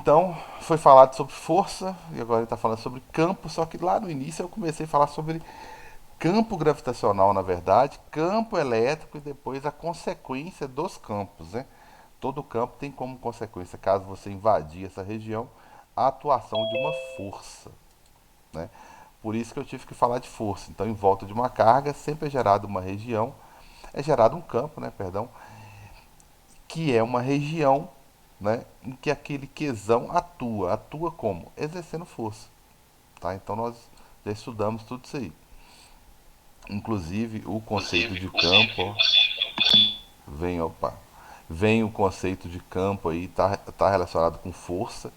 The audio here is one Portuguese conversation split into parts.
Então, foi falado sobre força e agora ele está falando sobre campo, só que lá no início eu comecei a falar sobre campo gravitacional, na verdade, campo elétrico e depois a consequência dos campos, né? Todo campo tem como consequência, caso você invadir essa região, a atuação de uma força, né? Por isso que eu tive que falar de força. Então, em volta de uma carga, sempre é gerada uma região, é gerado um campo, né, perdão, que é uma região, né, em que aquele quesão atua. Atua como? Exercendo força, tá? Então, nós já estudamos tudo isso aí. Inclusive, o conceito de campo, ó, vem, opa, vem o conceito de campo aí, tá relacionado com força.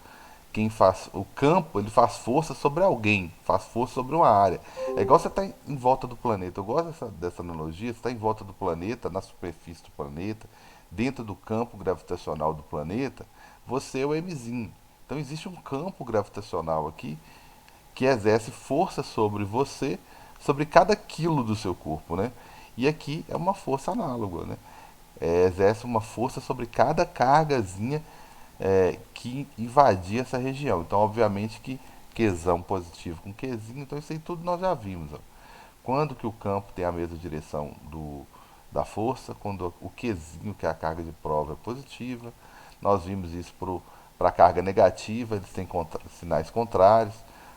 Quem faz o campo, ele faz força sobre alguém, faz força sobre uma área. É igual você estar em volta do planeta. Eu gosto dessa analogia. Você está em volta do planeta, na superfície do planeta, dentro do campo gravitacional do planeta, você é o Mzinho. Então existe um campo gravitacional aqui que exerce força sobre você, sobre cada quilo do seu corpo, né? E aqui é uma força análoga, né? Exerce uma força sobre cada cargazinha que invadia essa região. Então, obviamente que quesão positivo com quesinho, então isso aí tudo nós já vimos. Ó. Quando que o campo tem a mesma direção da força, quando o quesinho, que é a carga de prova, é positiva. Nós vimos isso para a carga negativa, eles têm sinais contrários.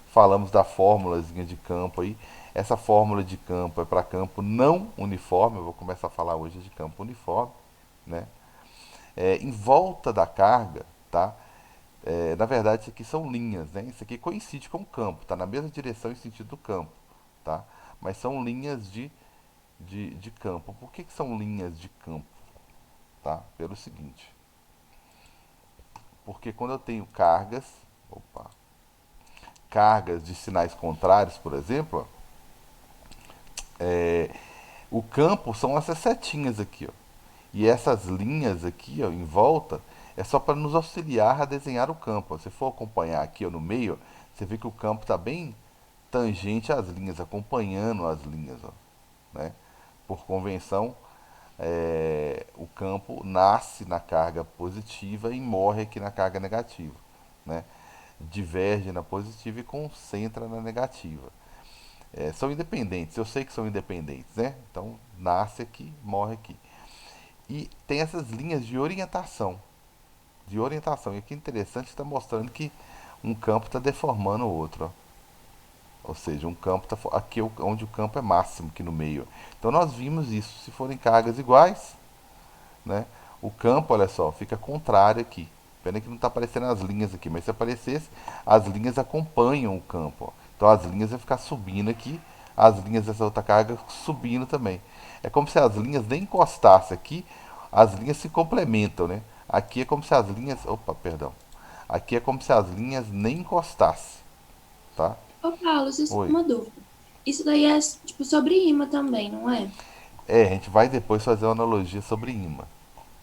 Falamos da fórmulazinha de campo aí. Essa fórmula de campo é para campo não uniforme, eu vou começar a falar hoje de campo uniforme, né? Em volta da carga, tá? Na verdade, isso aqui são linhas, né? Isso aqui coincide com o campo, está na mesma direção e sentido do campo, tá? Mas são linhas de campo. Por que são linhas de campo? Tá? Pelo seguinte, porque quando eu tenho opa, cargas de sinais contrários, por exemplo, é, o campo são essas setinhas aqui, ó. E essas linhas aqui, ó, em volta, é só para nos auxiliar a desenhar o campo. Ó. Se for acompanhar aqui, ó, no meio, você vê que o campo está bem tangente às linhas, acompanhando as linhas, ó, né? Por convenção, o campo nasce na carga positiva e morre aqui na carga negativa, né? Diverge na positiva e concentra na negativa. São independentes, eu sei que são independentes, né? Então nasce aqui, morre aqui. E tem essas linhas de orientação. De orientação. E aqui é interessante, está mostrando que um campo está deformando o outro. Ó. Ou seja, um campo está aqui onde o campo é máximo, aqui no meio. Então nós vimos isso. Se forem cargas iguais, né? O campo, olha só, fica contrário aqui. Pena que não está aparecendo as linhas aqui, mas se aparecesse, as linhas acompanham o campo. Ó. Então as linhas vão ficar subindo aqui, as linhas dessa outra carga subindo também. É como se as linhas nem encostassem aqui, as linhas se complementam, né? Aqui é como se as linhas. Opa, perdão. Aqui é como se as linhas nem encostassem, tá? Ô, Paulo, isso é Oi. uma dúvida. Isso daí é, tipo, sobre imã também, não é? A gente vai depois fazer uma analogia sobre imã.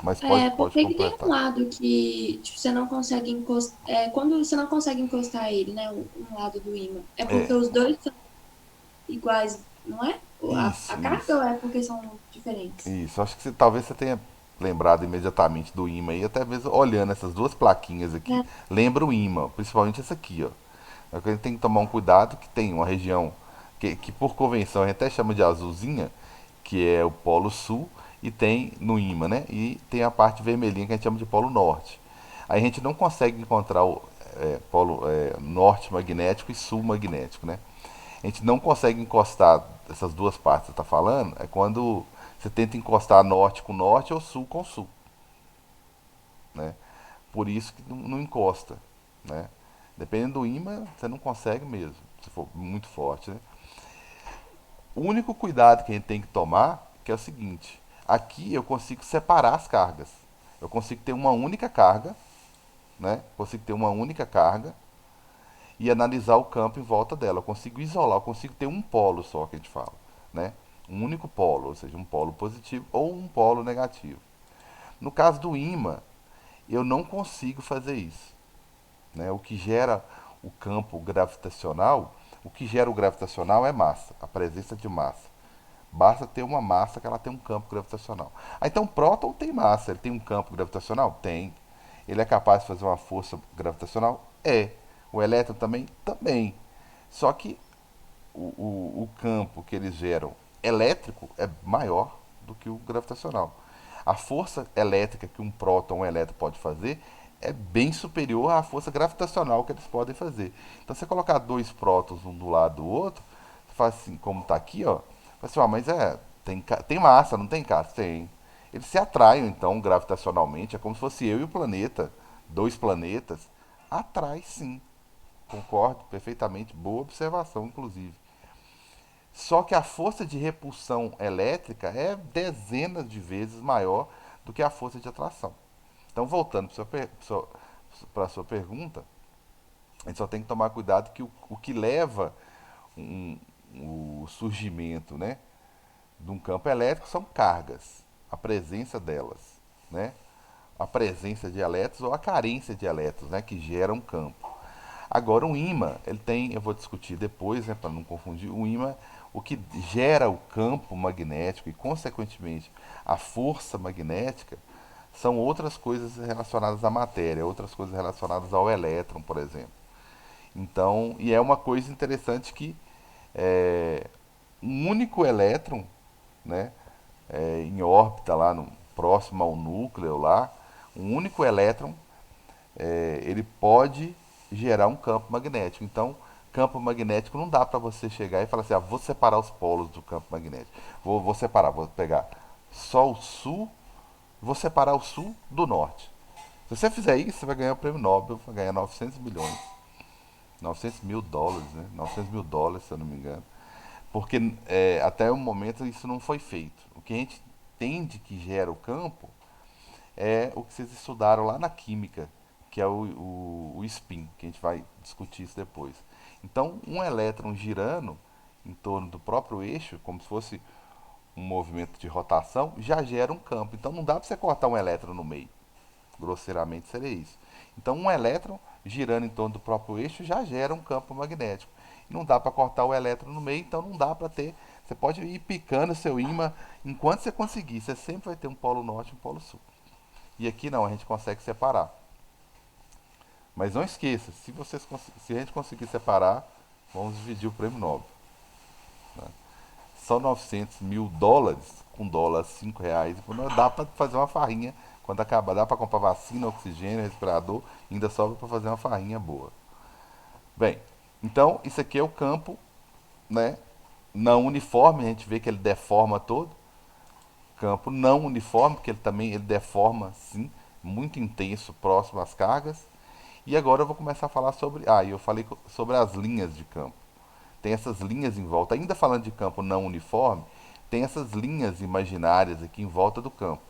Mas É, pode porque que tem um completar. lado que, tipo, você não consegue encostar, quando você não consegue encostar ele, né, um lado do imã, é porque É, os dois são iguais, não é? A isso, carga isso. ou é porque são diferentes? Isso, acho que talvez você tenha lembrado imediatamente do imã e até mesmo olhando essas duas plaquinhas aqui, É. lembra o imã, principalmente essa aqui, ó. É que a gente tem que tomar um cuidado que tem uma região que por convenção a gente até chama de azulzinha, que é o polo sul, e tem no imã, né? E tem a parte vermelhinha que a gente chama de polo norte. Aí a gente não consegue encontrar o polo norte magnético e sul magnético, né? A gente não consegue encostar essas duas partes que você está falando, é quando você tenta encostar norte com norte ou sul com sul, né? Por isso que não encosta, né? Dependendo do ímã, você não consegue mesmo, se for muito forte, né? O único cuidado que a gente tem que tomar que é o seguinte, aqui eu consigo separar as cargas. Eu consigo ter uma única carga, né? Consigo ter uma única carga e analisar o campo em volta dela. Eu consigo isolar, eu consigo ter um polo só que a gente fala, né? Um único polo, ou seja, um polo positivo ou um polo negativo. No caso do ímã, eu não consigo fazer isso, né? O que gera o campo gravitacional, o que gera o gravitacional é massa, a presença de massa. Basta ter uma massa que ela tem um campo gravitacional. Ah, então o próton tem massa, ele tem um campo gravitacional? Tem. Ele é capaz de fazer uma força gravitacional? É. O elétron também? Também. Só que o campo que eles geram elétrico é maior do que o gravitacional. A força elétrica que um próton ou um elétron pode fazer é bem superior à força gravitacional que eles podem fazer. Então, você colocar dois prótons um do lado do outro, você faz assim, como está aqui, ó, faz assim, mas tem massa, não tem, cara? Tem. Eles se atraem, então, gravitacionalmente, é como se fosse eu e o planeta, dois planetas. Atrai, sim. Concordo perfeitamente, boa observação, inclusive. Só que a força de repulsão elétrica é dezenas de vezes maior do que a força de atração. Então, voltando para a sua pergunta, a gente só tem que tomar cuidado que o que leva um- o surgimento, né, de um campo elétrico são cargas, a presença delas, né? A presença de elétrons ou a carência de elétrons, né, que gera um campo. Agora, o ímã, ele tem, eu vou discutir depois, né, para não confundir, o ímã, o que gera o campo magnético e, consequentemente, a força magnética, são outras coisas relacionadas à matéria, outras coisas relacionadas ao elétron, por exemplo. Então, e é uma coisa interessante que é, um único elétron, né, em órbita lá no, próximo ao núcleo lá, um único elétron ele pode gerar um campo magnético. Então, campo magnético não dá para você chegar e falar assim, vou separar os polos do campo magnético. Vou separar, vou pegar só o sul, vou separar o sul do norte. Se você fizer isso, você vai ganhar o prêmio Nobel, vai ganhar 900 milhões. 900 mil dólares, né? 900 mil dólares, se eu não me engano. Porque até o momento isso não foi feito. O que a gente entende que gera o campo é o que vocês estudaram lá na química, que é o spin, que a gente vai discutir isso depois. Então, um elétron girando em torno do próprio eixo, como se fosse um movimento de rotação, já gera um campo. Então, não dá para você cortar um elétron no meio. Grosseiramente seria isso. Então, um elétron girando em torno do próprio eixo já gera um campo magnético. Não dá para cortar o elétron no meio, então não dá para ter. Você pode ir picando seu ímã enquanto você conseguir. Você sempre vai ter um polo norte e um polo sul. E aqui não, a gente consegue separar. Mas não esqueça, se a gente conseguir separar, vamos dividir o prêmio Nobel. Né? Só 900 mil dólares, com dólar 5 reais, dá para fazer uma farrinha quando acabar. Dá para comprar vacina, oxigênio, respirador, ainda sobra para fazer uma farrinha boa. Bem, então isso aqui é o campo, né? Não uniforme, a gente vê que ele deforma todo. Campo não uniforme, porque ele deforma, sim, muito intenso, próximo às cargas. E agora eu vou começar a falar sobre. Eu falei sobre as linhas de campo. Tem essas linhas em volta. Ainda falando de campo não uniforme, tem essas linhas imaginárias aqui em volta do campo.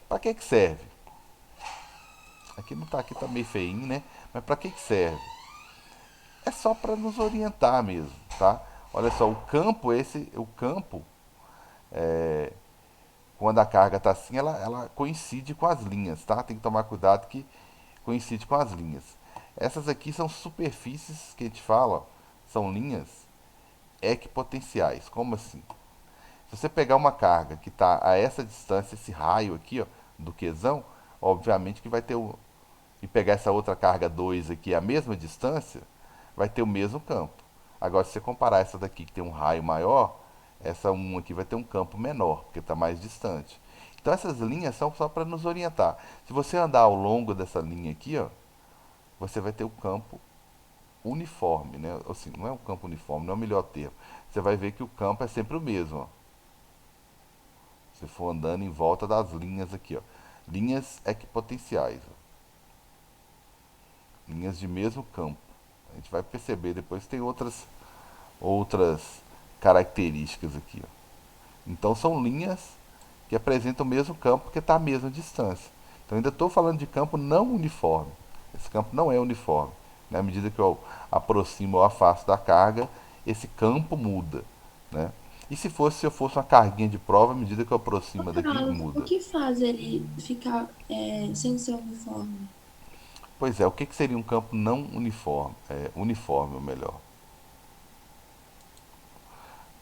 Para que serve? Aqui não tá, aqui tá meio feinho, né? Mas para que serve? É só para nos orientar mesmo, tá? Olha só, o campo, quando a carga está assim, ela coincide com as linhas, tá? Tem que tomar cuidado que coincide com as linhas. Essas aqui são superfícies que a gente fala, são linhas equipotenciais. Como assim? Se você pegar uma carga que está a essa distância, esse raio aqui, ó, do quesão, obviamente que vai ter o. E pegar essa outra carga 2 aqui a mesma distância, vai ter o mesmo campo. Agora, se você comparar essa daqui que tem um raio maior, essa um aqui vai ter um campo menor, porque está mais distante. Então essas linhas são só para nos orientar. Se você andar ao longo dessa linha aqui, ó, você vai ter o campo uniforme, né? Assim, não é um campo uniforme, não é o melhor termo. Você vai ver que o campo é sempre o mesmo, ó. Se for andando em volta das linhas aqui, ó. Linhas equipotenciais, ó. Linhas de mesmo campo. A gente vai perceber depois que tem outras características aqui, ó. Então são linhas que apresentam o mesmo campo porque está à mesma distância. Então ainda estou falando de campo não uniforme. Esse campo não é uniforme. Na medida que eu aproximo ou afasto da carga, esse campo muda. Né? E se eu fosse uma carguinha de prova, à medida que eu Ô, aproximo daqui, Carlos, o muda. que faz ele ficar sem ser uniforme? Pois é, o que seria um campo não uniforme? Uniforme, ou melhor.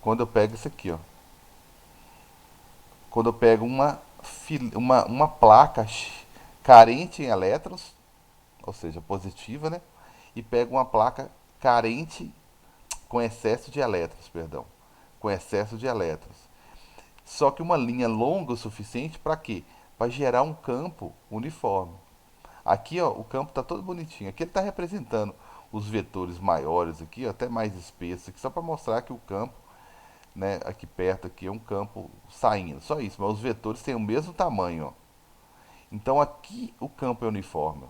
Quando eu pego isso aqui, ó. Quando eu pego uma placa carente em elétrons, ou seja, positiva, né? E pego uma placa carente com excesso de elétrons, perdão, com excesso de elétrons. Só que uma linha longa o suficiente para quê? Para gerar um campo uniforme. Aqui, ó, o campo está todo bonitinho. Aqui ele está representando os vetores maiores aqui, ó, até mais espessos, aqui, só para mostrar que o campo, né, aqui perto aqui é um campo saindo. Só isso, mas os vetores têm o mesmo tamanho, ó. Então aqui o campo é uniforme. Ó.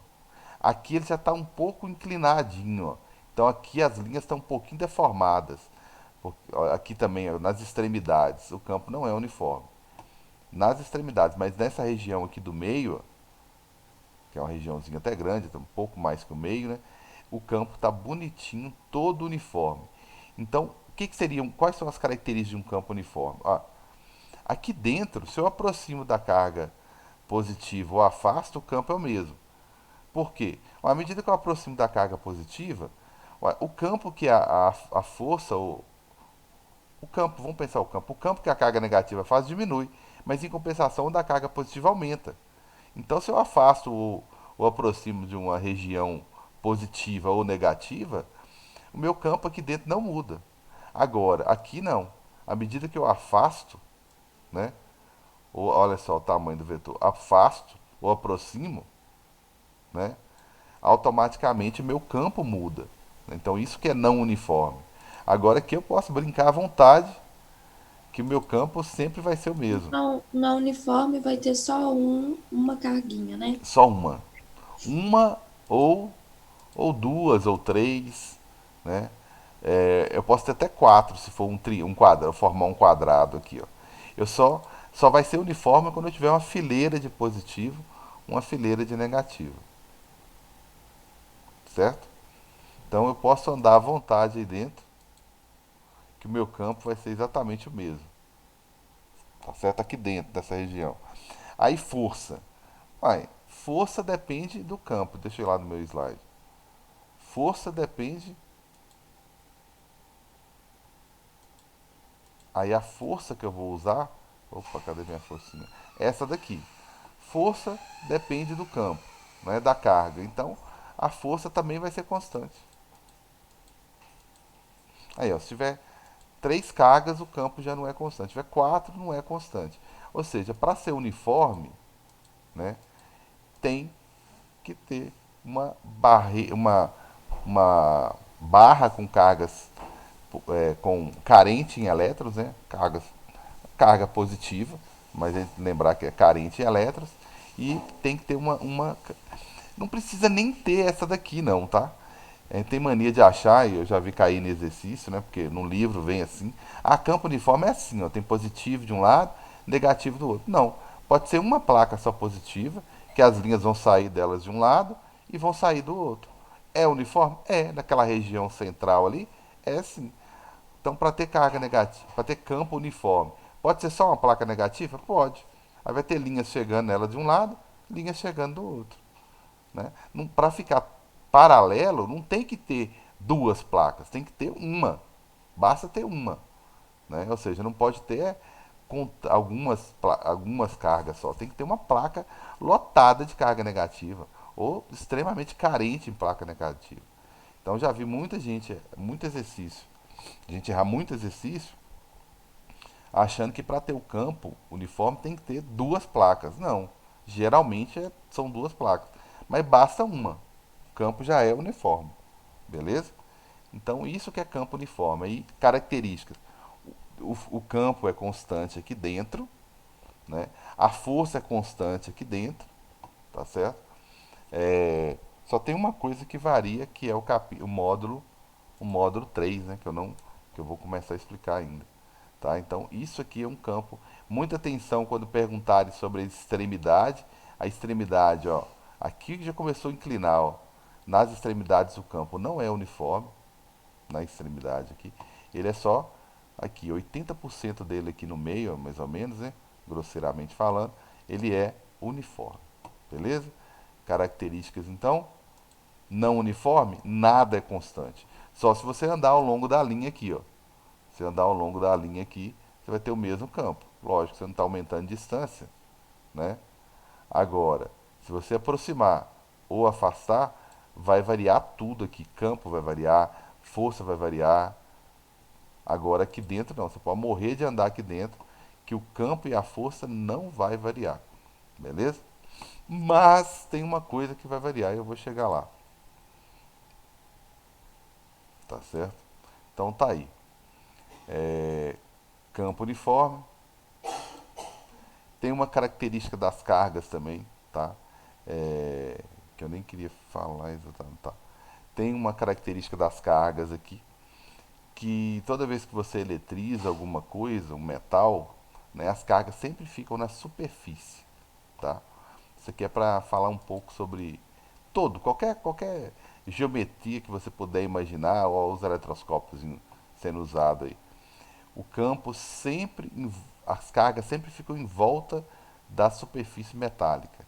Aqui ele já está um pouco inclinadinho, ó. Então aqui as linhas estão um pouquinho deformadas. Aqui também, ó, nas extremidades, o campo não é uniforme. Nas extremidades, mas nessa região aqui do meio, ó, que é uma regiãozinha até grande, um pouco mais que o meio, né? O campo está bonitinho, todo uniforme. Então, que seriam, quais são as características de um campo uniforme? Ah, aqui dentro, se eu aproximo da carga positiva ou afasto, o campo é o mesmo. Por quê? À medida que eu aproximo da carga positiva, o campo que a força, o campo, vamos pensar o campo que a carga negativa faz diminui, mas em compensação o da carga positiva aumenta. Então, se eu afasto ou aproximo de uma região positiva ou negativa, o meu campo aqui dentro não muda. Agora, aqui não. À medida que eu afasto, né? Ou, olha só o tamanho do vetor. Afasto ou aproximo, né? Automaticamente o meu campo muda. Então, isso que é não uniforme. Agora aqui eu posso brincar à vontade que o meu campo sempre vai ser o mesmo. Então, na uniforme vai ter só uma carguinha, né? Só uma. Uma ou duas ou três, né? É, eu posso ter até quatro se for um quadrado, formar um quadrado aqui, ó. Eu só vai ser uniforme quando eu tiver uma fileira de positivo, uma fileira de negativo, certo? Então eu posso andar à vontade aí dentro, que o meu campo vai ser exatamente o mesmo, tá certo? Aqui dentro dessa região. Aí força, força depende do campo. Deixa eu ir lá no meu slide. Força depende. Aí a força que eu vou usar. Opa, cadê minha forcinha? Essa daqui. Força depende do campo, né, da carga. Então a força também vai ser constante. Aí, ó, se tiver três cargas, o campo já não é constante. Se tiver quatro, não é constante. Ou seja, para ser uniforme, né, tem que ter uma barra com cargas com carente em elétrons, né, carga positiva, mas a gente lembrar que é carente em elétrons, e tem que ter não precisa nem ter essa daqui não, tá? A gente tem mania de achar, e eu já vi cair no exercício, né? Porque no livro vem assim. Ah, campo uniforme é assim, ó, tem positivo de um lado, negativo do outro. Não, pode ser uma placa só positiva, que as linhas vão sair delas de um lado e vão sair do outro. É uniforme? É, naquela região central ali, é sim. Então, para ter carga negativa, para ter campo uniforme, pode ser só uma placa negativa? Pode. Aí vai ter linhas chegando nela de um lado, linhas chegando do outro. Né? Para ficar paralelo, não tem que ter duas placas, tem que ter uma. Basta ter uma. Né? Ou seja, não pode ter com algumas cargas só. Tem que ter uma placa lotada de carga negativa ou extremamente carente em placa negativa. Então já vi muita gente, muito exercício, gente errar muito exercício, achando que para ter o campo uniforme tem que ter duas placas. Não, geralmente são duas placas, mas basta uma. O campo já é uniforme, beleza? Então isso que é campo uniforme. Aí características: o campo é constante aqui dentro, né? A força é constante aqui dentro, tá certo? Só tem uma coisa que varia, que é o módulo 3, né? Que eu vou começar a explicar ainda. Tá? Então, isso aqui é um campo. Muita atenção quando perguntarem sobre a extremidade. A extremidade, ó, aqui já começou a inclinar, ó. Nas extremidades o campo não é uniforme, na extremidade aqui. Ele é só aqui, 80% dele aqui no meio, mais ou menos, né? Grosseiramente falando, ele é uniforme. Beleza? Características, então, não uniforme, nada é constante. Só se você andar ao longo da linha aqui, ó. Se andar ao longo da linha aqui, você vai ter o mesmo campo. Lógico, você não está aumentando distância, né? Agora, Se você aproximar ou afastar, vai variar tudo aqui. Campo vai variar, força vai variar. Agora aqui dentro não, você pode morrer de andar aqui dentro, que o campo e a força não vai variar, beleza? Mas tem uma coisa que vai variar e eu vou chegar lá, tá certo? Então tá aí. É, campo uniforme, tem uma característica das cargas também, tá? É, que eu nem queria falar exatamente, tá? Tem uma característica das cargas aqui, que toda vez que você eletriza alguma coisa, um metal, né, as cargas sempre ficam na superfície, tá? Isso aqui é para falar um pouco sobre qualquer geometria que você puder imaginar, ou os eletroscópios sendo usados aí. O campo sempre, as cargas sempre ficam em volta da superfície metálica.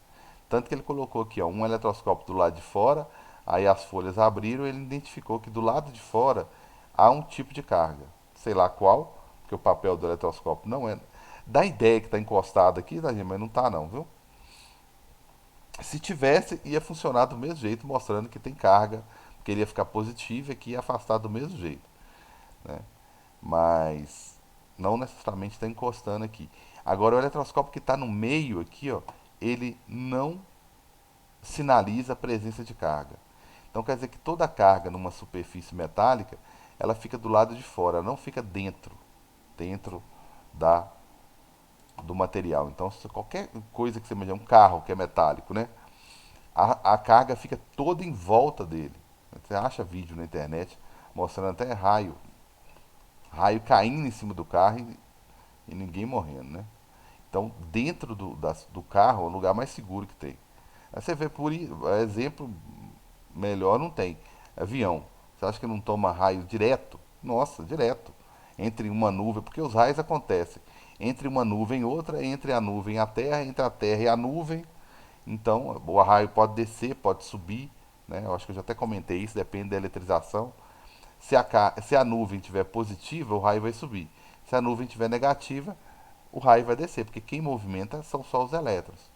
Tanto que ele colocou aqui, ó, um eletroscópio do lado de fora, aí as folhas abriram, ele identificou que do lado de fora há um tipo de carga. Sei lá qual, porque o papel do eletroscópio não é. Dá a ideia que está encostado aqui, tá, gente? Mas não está não, viu? Se tivesse, ia funcionar do mesmo jeito, mostrando que tem carga, que ele ia ficar positivo e que ia afastar do mesmo jeito, né? Mas não necessariamente está encostando aqui. Agora o eletroscópio que está no meio aqui, ó, ele não sinaliza a presença de carga. Então quer dizer que toda carga numa superfície metálica, ela fica do lado de fora, ela não fica dentro da do material. Então se qualquer coisa que você imagine, um carro que é metálico, né? A carga fica toda em volta dele. Você acha vídeo na internet mostrando até raio caindo em cima do carro e ninguém morrendo, né? Então, dentro do carro é o lugar mais seguro que tem. Aí você vê, por exemplo, melhor não tem. Avião. Você acha que não toma raio direto? Nossa, direto. Entre uma nuvem, porque os raios acontecem entre uma nuvem e outra, entre a nuvem e a terra, entre a terra e a nuvem. Então, o raio pode descer, pode subir, né? Eu acho que eu já até comentei isso, depende da eletrização. Se a nuvem estiver positiva, o raio vai subir. Se a nuvem estiver negativa, o raio vai descer, porque quem movimenta são só os elétrons.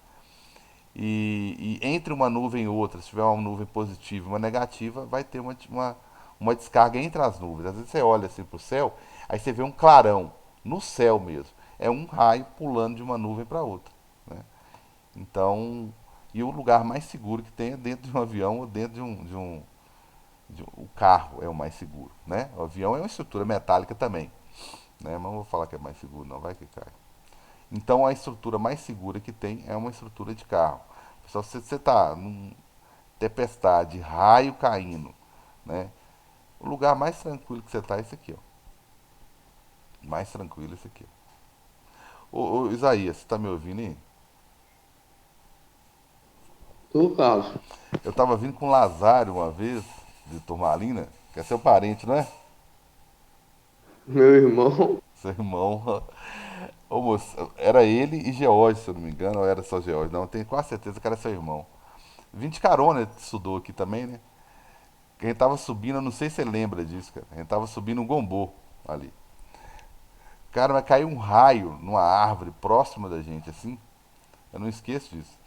E entre uma nuvem e outra, se tiver uma nuvem positiva e uma negativa, vai ter uma descarga entre as nuvens. Às vezes você olha assim para o céu, aí você vê um clarão no céu mesmo. É um raio pulando de uma nuvem para outra, né? Então, e o lugar mais seguro que tem é dentro de um avião ou dentro o carro é o mais seguro, né? O avião é uma estrutura metálica também, né? Mas não vou falar que é mais seguro, não, vai que cai. Então a estrutura mais segura que tem é uma estrutura de carro. Só se você está num tempestade, raio caindo, né? O lugar mais tranquilo que você está é esse aqui, ó. Mais tranquilo é esse aqui. Ô, Isaías, você está me ouvindo aí? Tu, Carlos, Eu estava vindo com o Lazário uma vez, de Turmalina, que é seu parente, não é? meu irmão, Seu irmão. Ô, moço, era ele e George, se eu não me engano, ou era só George? Não, eu tenho quase certeza que era seu irmão. Vim de carona, ele estudou aqui também, né? Que a gente tava subindo, eu não sei se você lembra disso, cara. A gente tava subindo um gombô ali. Cara, mas caiu um raio numa árvore próxima da gente, assim. Eu não esqueço disso.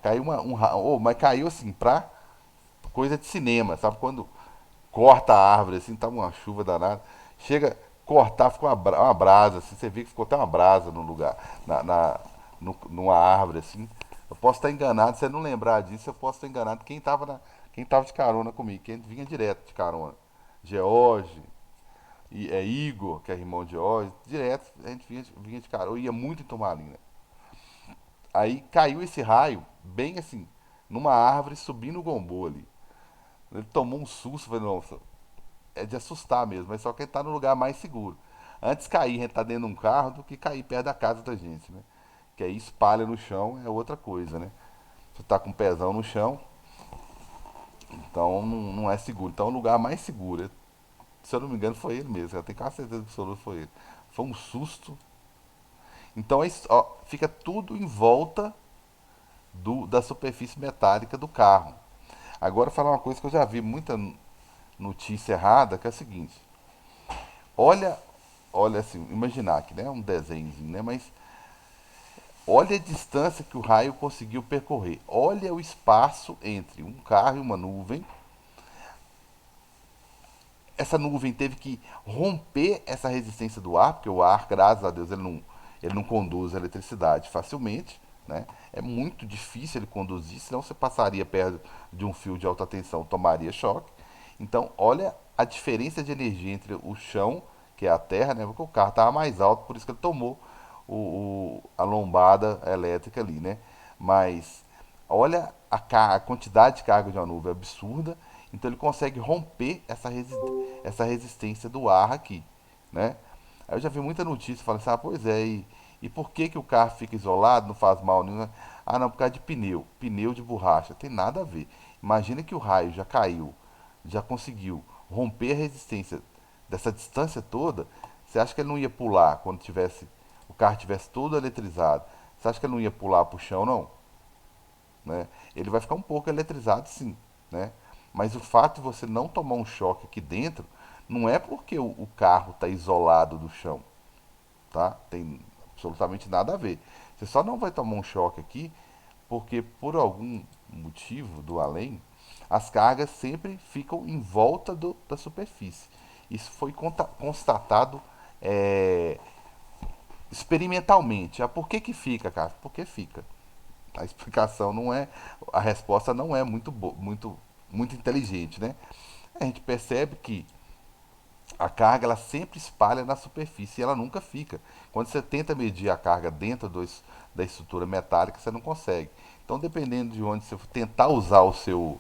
Caiu um raio. Oh, mas caiu assim, pra coisa de cinema, sabe? Quando corta a árvore, assim, tava uma chuva danada. Chega cortar, ficou uma brasa, assim. Você vê que ficou até uma brasa no lugar, numa árvore, assim. Eu posso estar enganado, se você não lembrar disso, eu posso estar enganado. Quem tava de carona comigo, quem vinha direto de carona. George, Igor, que é irmão de George, direto a gente vinha de carona. Eu ia muito em Turmalina. Aí caiu esse raio, bem assim, numa árvore, subindo o gombô ali. Ele tomou um susto, falei, nossa, é de assustar mesmo, mas só que ele tá no lugar mais seguro. Antes cair, a gente tá dentro de um carro do que cair perto da casa da gente, né? Que aí espalha no chão é outra coisa, né? Você tá com o pezão no chão, então não é seguro. Então é o lugar mais seguro. Se eu não me engano, foi ele mesmo. Eu tenho quase certeza absoluta que foi ele. Foi um susto. Então ó, fica tudo em volta da superfície metálica do carro. Agora falar uma coisa que eu já vi muita notícia errada, que é a seguinte. Olha, olha assim, imaginar que né, um desenhozinho, né? Mas Olha a distância que o raio conseguiu percorrer. Olha o espaço entre um carro e uma nuvem. Essa nuvem teve que romper essa resistência do ar, porque o ar, graças a Deus, ele não conduz a eletricidade facilmente. Né? É muito difícil ele conduzir, senão você passaria perto de um fio de alta tensão, tomaria choque. Então, olha a diferença de energia entre o chão, que é a terra, né? Porque o carro estava mais alto, por isso que ele tomou a lombada elétrica ali, né? Mas olha a quantidade de carga de uma nuvem absurda, então ele consegue romper essa resistência do ar aqui, né? Aí eu já vi muita notícia falando assim, ah, pois é, e por que, que o carro fica isolado, não faz mal nenhum? Ah, não, por causa de pneu de borracha, tem nada a ver. Imagina que o raio já caiu, já conseguiu romper a resistência dessa distância toda, você acha que ele não ia pular quando tivesse o carro tivesse todo eletrizado? Você acha que ele não ia pular para o chão, não? Né? Ele vai ficar um pouco eletrizado, sim, né? Mas o fato de você não tomar um choque aqui dentro não é porque o carro está isolado do chão, tá? Tem absolutamente nada a ver. Você só não vai tomar um choque aqui porque por algum motivo do além, as cargas sempre ficam em volta da superfície. Isso foi constatado é, experimentalmente. Ah, por que que fica, cara? Porque fica. A explicação não é, a resposta não é muito inteligente, né? A gente percebe que a carga ela sempre espalha na superfície e ela nunca fica. Quando você tenta medir a carga dentro da estrutura metálica, você não consegue. Então, dependendo de onde você tentar usar o seu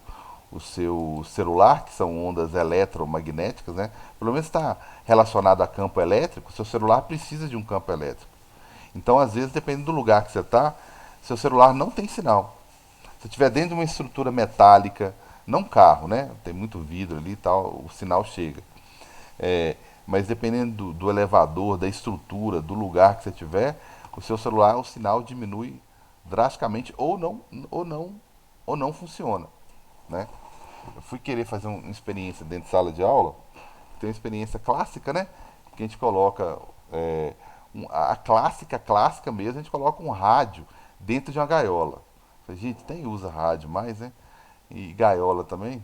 celular, que são ondas eletromagnéticas, né? Pelo menos está relacionado a campo elétrico, seu celular precisa de um campo elétrico. Então, às vezes, dependendo do lugar que você está, seu celular não tem sinal. Se estiver dentro de uma estrutura metálica, não carro, né? Tem muito vidro ali e tal, o sinal chega. É, mas dependendo do elevador, da estrutura, do lugar que você tiver, o seu celular, o sinal diminui drasticamente ou não funciona, né? Eu fui querer fazer uma experiência dentro de sala de aula, tem uma experiência clássica, né? Que a gente coloca a clássica mesmo, a gente coloca um rádio dentro de uma gaiola. Falei, gente, nem usa rádio mais, né? E gaiola também.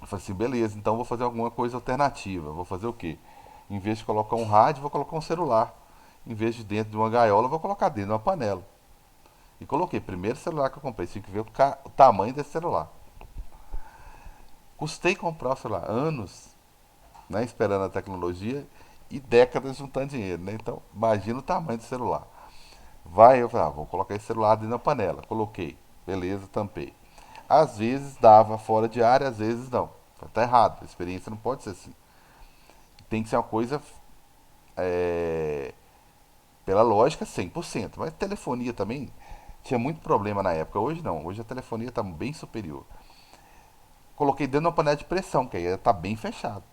Eu falei assim, beleza, então vou fazer alguma coisa alternativa. Vou fazer o quê? Em vez de colocar um rádio, vou colocar um celular. Em vez de dentro de uma gaiola, vou colocar dentro de uma panela. E coloquei, primeiro celular que eu comprei, tinha que ver o tamanho desse celular. Custei comprar o celular, anos, né, esperando a tecnologia e décadas juntando dinheiro, né? Então, imagina o tamanho do celular. Vai, eu falei, ah, vou colocar esse celular dentro da panela. Coloquei, beleza, tampei. Às vezes dava fora de área, às vezes não. Tá errado, a experiência não pode ser assim. Tem que ser uma coisa é, pela lógica 100%. Mas telefonia também tinha muito problema na época. Hoje não, hoje a telefonia está bem superior. Coloquei dentro de uma panela de pressão, que aí está bem fechado.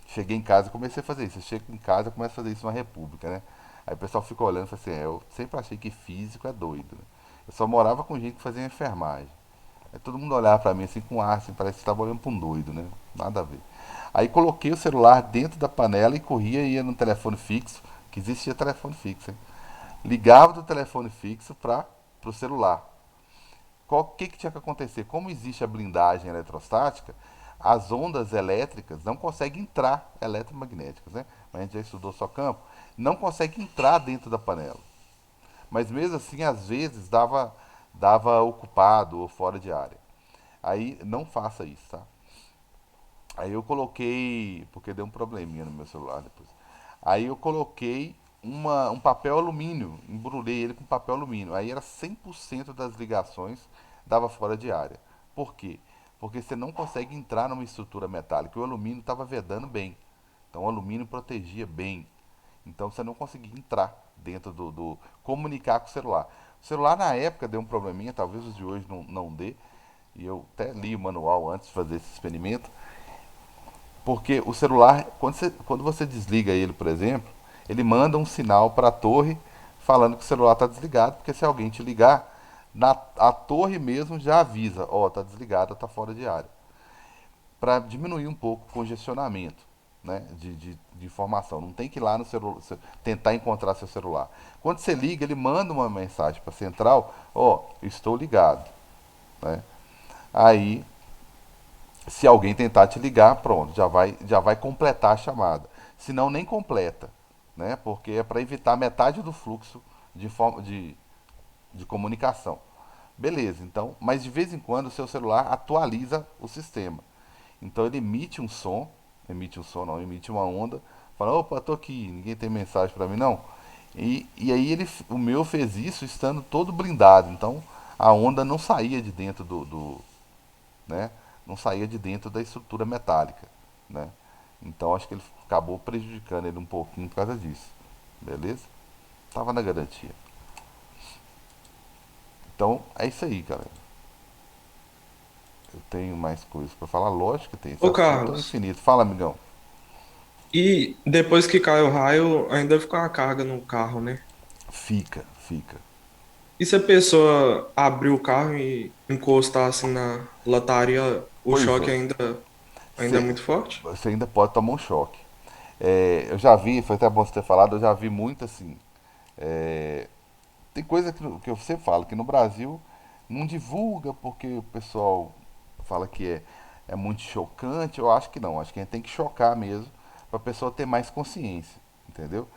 Cheguei em casa e comecei a fazer isso. Eu chego em casa e começo a fazer isso na República, né? Aí o pessoal fica olhando e fala assim, eu sempre achei que físico é doido. Né? Eu só morava com gente que fazia enfermagem. Aí todo mundo olhava pra mim assim com ar, assim, parece que estava olhando pra um doido, né? Nada a ver. Aí coloquei o celular dentro da panela e corria e ia no telefone fixo, que existia telefone fixo, hein? Ligava do telefone fixo para o celular. O que tinha que acontecer? Como existe a blindagem eletrostática, as ondas elétricas não conseguem entrar, eletromagnéticas, né? Mas a gente já estudou só campo, não consegue entrar dentro da panela. Mas mesmo assim, às vezes, dava ocupado ou fora de área. Aí não faça isso, tá? Aí eu coloquei, porque deu um probleminha no meu celular depois. Aí eu coloquei um papel alumínio, embrulhei ele com papel alumínio. Aí era 100% das ligações dava fora de área. Por quê? Porque você não consegue entrar numa estrutura metálica. O alumínio estava vedando bem. Então o alumínio protegia bem. Então você não conseguia entrar dentro comunicar com o celular. O celular na época deu um probleminha, talvez os de hoje não dê. E eu até li o manual antes de fazer esse experimento. Porque o celular, quando você desliga ele, por exemplo, ele manda um sinal para a torre falando que o celular está desligado, porque se alguém te ligar, a torre mesmo já avisa, ó, está desligado, está fora de área, para diminuir um pouco o congestionamento, né, de informação. Não tem que ir lá no celular, tentar encontrar seu celular. Quando você liga, ele manda uma mensagem para a central, ó, estou ligado, né? Aí, se alguém tentar te ligar, pronto, já vai completar a chamada. Se não, nem completa, né? Porque é para evitar metade do fluxo de comunicação. Beleza, então, mas de vez em quando o seu celular atualiza o sistema. Então ele emite um som não, emite uma onda, fala, opa, tô aqui, ninguém tem mensagem para mim não. E aí o meu fez isso estando todo blindado, então a onda não saía de dentro né, não saía de dentro da estrutura metálica, né. Então acho que ele acabou prejudicando ele um pouquinho por causa disso, beleza? Tava na garantia. Então é isso aí, galera. Eu tenho mais coisas para falar, lógico que tem. Esse Ô, assunto é Carlos, infinito. Fala, amigão. e depois que cai o raio, ainda fica uma carga no carro, né? Fica, fica. E se a pessoa abrir o carro e encostar assim na lataria, o Pois choque é. ainda é muito forte? Você ainda pode tomar um choque. É, eu já vi, foi até bom você ter falado, eu já vi muito assim. é, Tem coisa que eu sempre falo, que no Brasil não divulga porque o pessoal fala que é muito chocante. Eu acho que não, acho que a gente tem que chocar mesmo para a pessoa ter mais consciência, entendeu?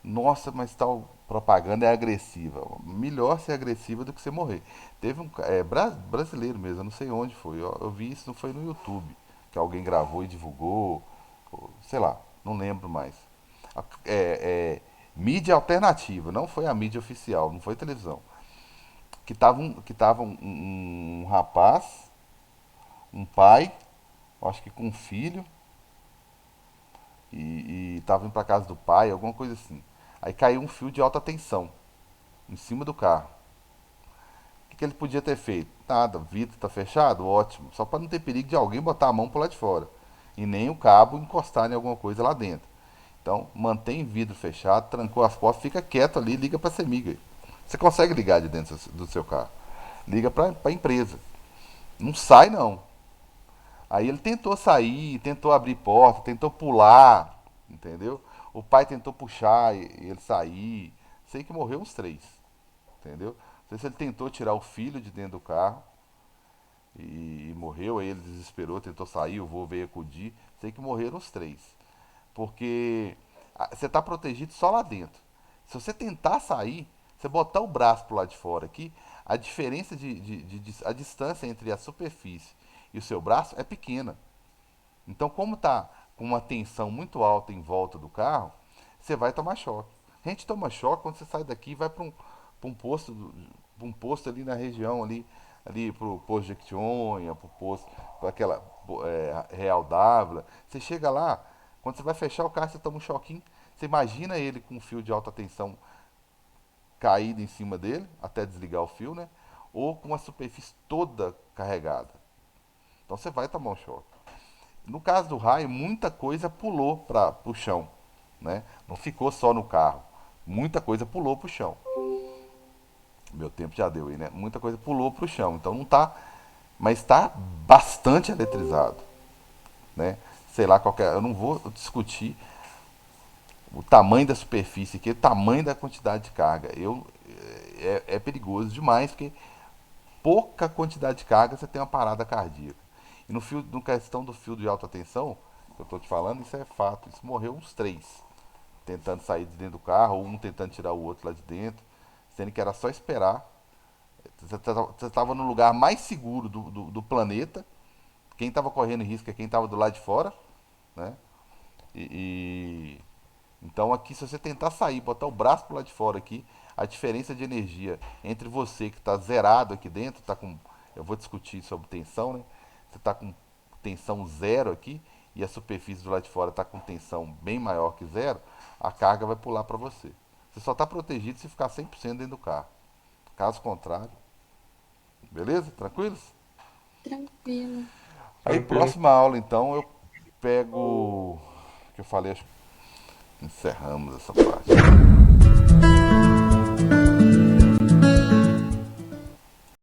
Nossa, mas tal propaganda é agressiva. Melhor ser agressiva do que você morrer. Teve um brasileiro mesmo, eu não sei onde foi. Eu vi isso, não foi no YouTube, que alguém gravou e divulgou, ou, sei lá, não lembro mais. Mídia alternativa, não foi a mídia oficial, não foi televisão. Que tava um rapaz, um pai, acho que com um filho, e tava indo pra casa do pai, alguma coisa assim. Aí caiu um fio de alta tensão em cima do carro. O que ele podia ter feito? Nada, o vidro está fechado? Ótimo. Só para não ter perigo de alguém botar a mão por lá de fora. E nem o cabo encostar em alguma coisa lá dentro. Então, mantém vidro fechado, trancou as portas, fica quieto ali, liga para a Semiga. Você consegue ligar de dentro do seu carro. Liga para a empresa. Não sai não. Aí ele tentou sair, tentou abrir porta, tentou pular, entendeu? O pai tentou puxar e ele sair. Sei que morreu uns três, entendeu? Não sei se ele tentou tirar o filho de dentro do carro e morreu, aí ele desesperou, tentou sair, o vô veio acudir. Sei que morreram os três. Porque você está protegido só lá dentro. Se você tentar sair, você botar o braço pro lado de fora aqui, a diferença a distância entre a superfície e o seu braço é pequena. Então, como está com uma tensão muito alta em volta do carro, você vai tomar choque. A gente toma choque quando você sai daqui e vai para um posto, pra um posto ali na região ali pro posto de Jequitinhonha, pro posto, para aquela Real Dávila. Você chega lá, quando você vai fechar o carro, você toma um choquinho. Você imagina ele com um fio de alta tensão caído em cima dele, até desligar o fio, né? Ou com a superfície toda carregada. Então você vai tomar um choque. No caso do raio, muita coisa pulou para o chão, né? Não ficou só no carro. Muita coisa pulou para o chão. Meu tempo já deu aí, né? Muita coisa pulou para o chão. Então não tá, mas está bastante eletrizado, né? Sei lá qualquer, eu não vou discutir o tamanho da superfície aqui, o tamanho da quantidade de carga. É perigoso demais porque pouca quantidade de carga você tem uma parada cardíaca. E no questão do fio de alta tensão, que eu estou te falando, isso é fato. Isso morreu uns três, tentando sair de dentro do carro, um tentando tirar o outro lá de dentro, sendo que era só esperar. Você estava no lugar mais seguro do planeta. Quem estava correndo risco é quem estava do lado de fora, né? E então aqui, se você tentar sair, botar o braço pro lado de fora aqui, a diferença de energia entre você que está zerado aqui dentro, tá com, eu vou discutir sobre tensão, né? Você está com tensão zero aqui e a superfície do lado de fora está com tensão bem maior que zero, a carga vai pular para você. Você só está protegido se ficar 100% dentro do carro. Caso contrário, beleza? Tranquilos? Tranquilo. Aí Tranquilo. próxima aula então eu pego, que eu falei, acho que encerramos essa parte.